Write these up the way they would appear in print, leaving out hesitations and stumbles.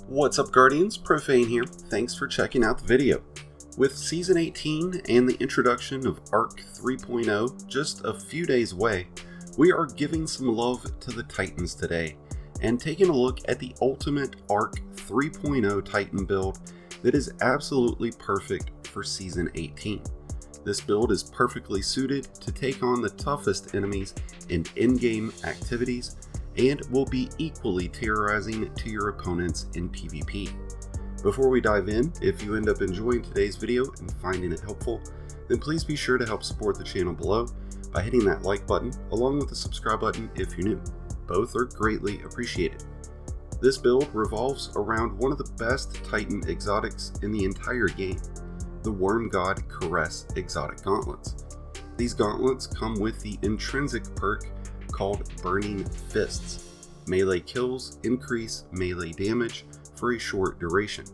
What's up, Guardians? Profane here. Thanks for checking out the video. With Season 18 and the introduction of Arc 3.0 just a few days away, we are giving some love to the Titans today and taking a look at the ultimate Arc 3.0 Titan build that is absolutely perfect for Season 18. This build is perfectly suited to take on the toughest enemies in in-game activities and will be equally terrorizing to your opponents in PvP. Before we dive in, if you end up enjoying today's video and finding it helpful, then please be sure to help support the channel below by hitting that like button along with the subscribe button if you're new. Both are greatly appreciated. This build revolves around one of the best Titan exotics in the entire game, the WormGod Caress exotic gauntlets. These gauntlets come with the intrinsic perk called Burning Fists. Melee kills increase melee damage for a short duration.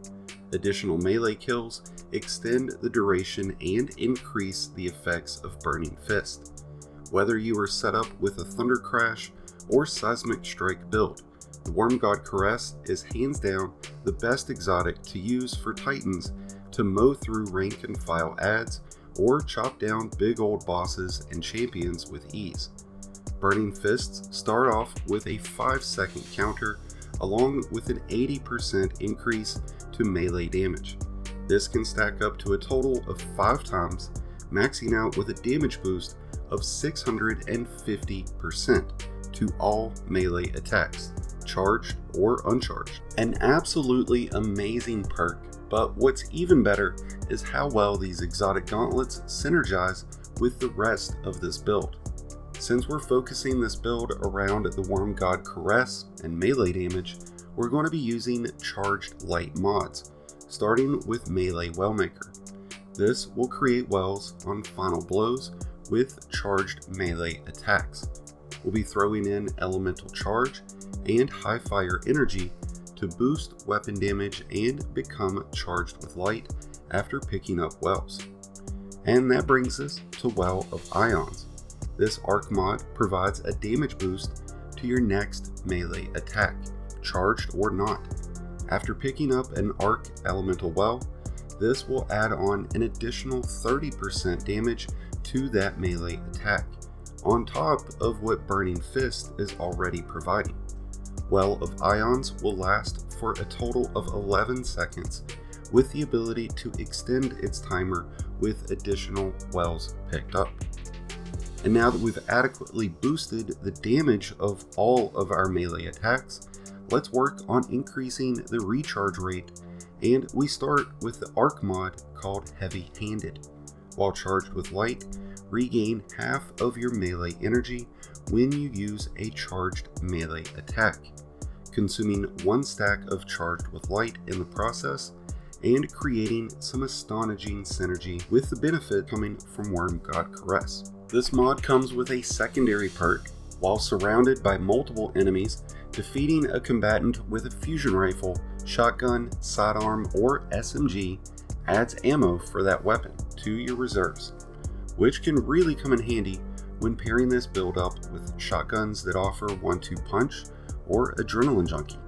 Additional melee kills extend the duration and increase the effects of Burning Fist. Whether you are set up with a Thundercrash or Seismic Strike build, the WormGod Caress is hands down the best exotic to use for Titans to mow through rank and file adds or chop down big old bosses and champions with ease. Burning Fists start off with a 5-second counter along with an 80% increase to melee damage. This can stack up to a total of 5 times, maxing out with a damage boost of 650% to all melee attacks, charged or uncharged. An absolutely amazing perk, but what's even better is how well these exotic gauntlets synergize with the rest of this build. Since we're focusing this build around the WormGod Caress and melee damage, we're going to be using charged light mods, starting with Melee Wellmaker. This will create wells on final blows with charged melee attacks. We'll be throwing in Elemental Charge and High Fire Energy to boost weapon damage and become charged with light after picking up wells. And that brings us to Well of Ions. This arc mod provides a damage boost to your next melee attack, charged or not. After picking up an arc elemental well, this will add on an additional 30% damage to that melee attack, on top of what Burning Fist is already providing. Well of Ions will last for a total of 11 seconds, with the ability to extend its timer with additional wells picked up. And now that we've adequately boosted the damage of all of our melee attacks, let's work on increasing the recharge rate, and we start with the arc mod called Heavy Handed. While charged with light, regain half of your melee energy when you use a charged melee attack, consuming 1 stack of charged with light in the process and creating some astonishing synergy with the benefit coming from WormGod Caress. This mod comes with a secondary perk. While surrounded by multiple enemies, defeating a combatant with a fusion rifle, shotgun, sidearm, or SMG adds ammo for that weapon to your reserves, which can really come in handy when pairing this build up with shotguns that offer 1-2 punch or Adrenaline Junkie.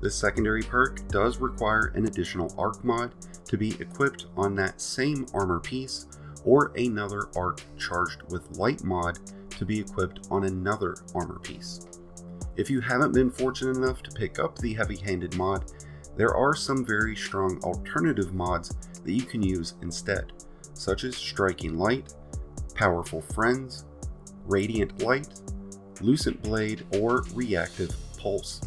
This secondary perk does require an additional arc mod to be equipped on that same armor piece, or another arc charged with light mod to be equipped on another armor piece. If you haven't been fortunate enough to pick up the heavy-handed mod, there are some very strong alternative mods that you can use instead, such as Striking Light, Powerful Friends, Radiant Light, Lucent Blade, or Reactive Pulse.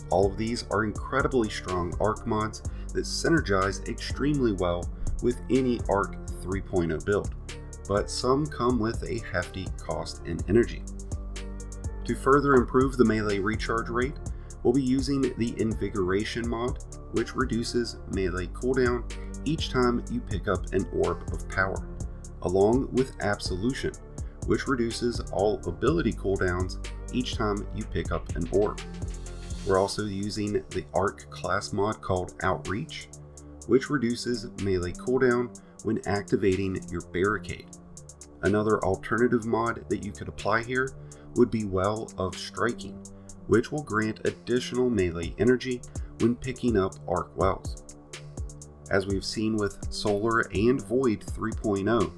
All of these are incredibly strong arc mods that synergize extremely well with any Arc 3.0 build, but some come with a hefty cost and energy. To further improve the melee recharge rate, we'll be using the Invigoration mod, which reduces melee cooldown each time you pick up an orb of power, along with Absolution, which reduces all ability cooldowns each time you pick up an orb. We're also using the Arc class mod called Outreach, which reduces melee cooldown when activating your barricade. Another alternative mod that you could apply here would be Well of Striking, which will grant additional melee energy when picking up Arc Wells. As we've seen with Solar and Void 3.0,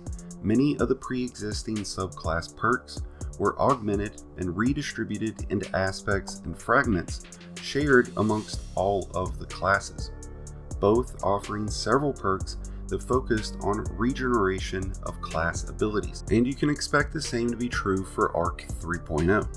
many of the pre-existing subclass perks were augmented and redistributed into aspects and fragments shared amongst all of the classes, both offering several perks that focused on regeneration of class abilities. And you can expect the same to be true for Arc 3.0.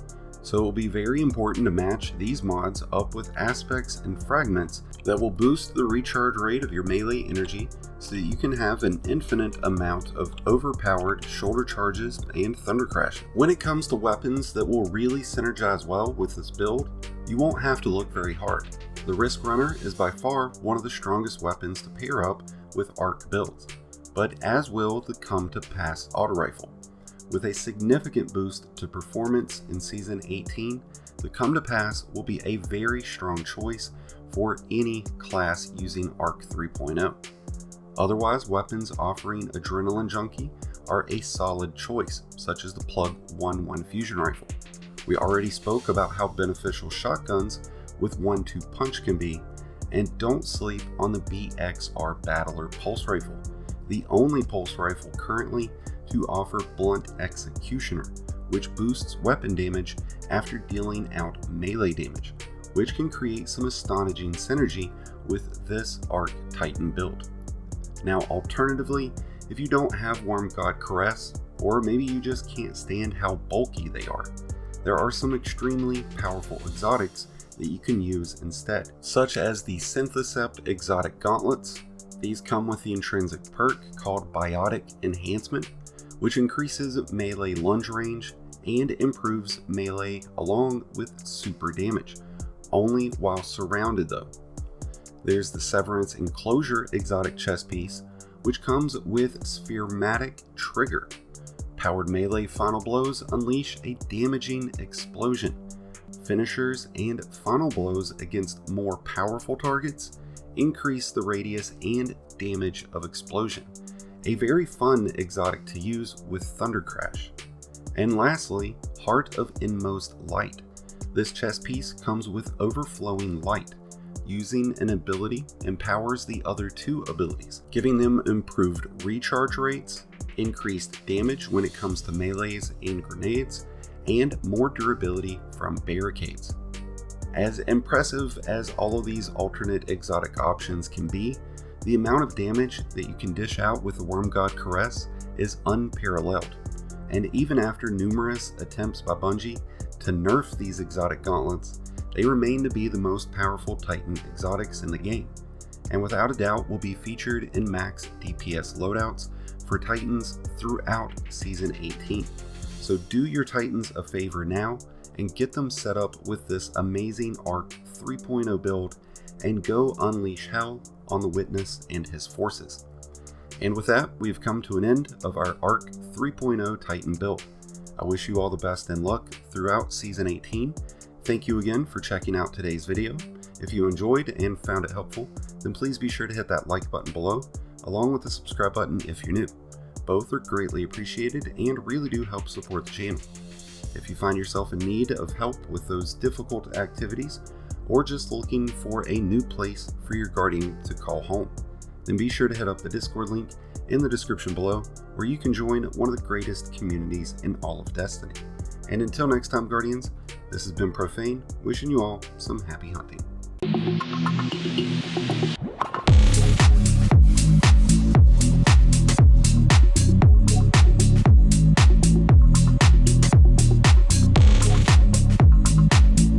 So it will be very important to match these mods up with aspects and fragments that will boost the recharge rate of your melee energy so that you can have an infinite amount of overpowered shoulder charges and Thundercrash. When it comes to weapons that will really synergize well with this build, you won't have to look very hard. The Risk Runner is by far one of the strongest weapons to pair up with Arc builds, but as will the Come to Pass Auto Rifle. With a significant boost to performance in Season 18, the Come to Pass will be a very strong choice for any class using Arc 3.0. Otherwise, weapons offering Adrenaline Junkie are a solid choice, such as the Plug 1-1 Fusion Rifle. We already spoke about how beneficial shotguns with 1-2 punch can be, and don't sleep on the BXR Battler Pulse Rifle, the only pulse rifle currently to offer Blunt Executioner, which boosts weapon damage after dealing out melee damage, which can create some astonishing synergy with this Arc Titan build. Now alternatively, if you don't have WormGod Caress, or maybe you just can't stand how bulky they are, there are some extremely powerful exotics that you can use instead, such as the Synthesept exotic Gauntlets. These come with the intrinsic perk called Biotic Enhancement, which increases melee lunge range and improves melee along with super damage, only while surrounded though. There's the Severance Enclosure exotic chest piece, which comes with Sphermatic Trigger. Powered melee final blows unleash a damaging explosion. Finishers and final blows against more powerful targets increase the radius and damage of explosion. A very fun exotic to use with Thundercrash. And lastly, Heart of Inmost Light. This chest piece comes with Overflowing Light. Using an ability empowers the other two abilities, giving them improved recharge rates, increased damage when it comes to melees and grenades, and more durability from barricades. As impressive as all of these alternate exotic options can be, the amount of damage that you can dish out with the WormGod Caress is unparalleled, and even after numerous attempts by Bungie to nerf these exotic gauntlets, they remain to be the most powerful Titan exotics in the game, and without a doubt will be featured in max DPS loadouts for Titans throughout Season 18. So do your Titans a favor now and get them set up with this amazing Arc 3.0 build and go unleash hell on the Witness and his forces. And with that, we've come to an end of our Arc 3.0 Titan build. I wish you all the best and luck throughout Season 18. Thank you again for checking out today's video. If you enjoyed and found it helpful, then please be sure to hit that like button below, along with the subscribe button if you're new. Both are greatly appreciated and really do help support the channel. If you find yourself in need of help with those difficult activities, or just looking for a new place for your guardian to call home, then be sure to hit up the Discord link in the description below, where you can join one of the greatest communities in all of Destiny. And until next time, Guardians, this has been Profane, wishing you all some happy hunting.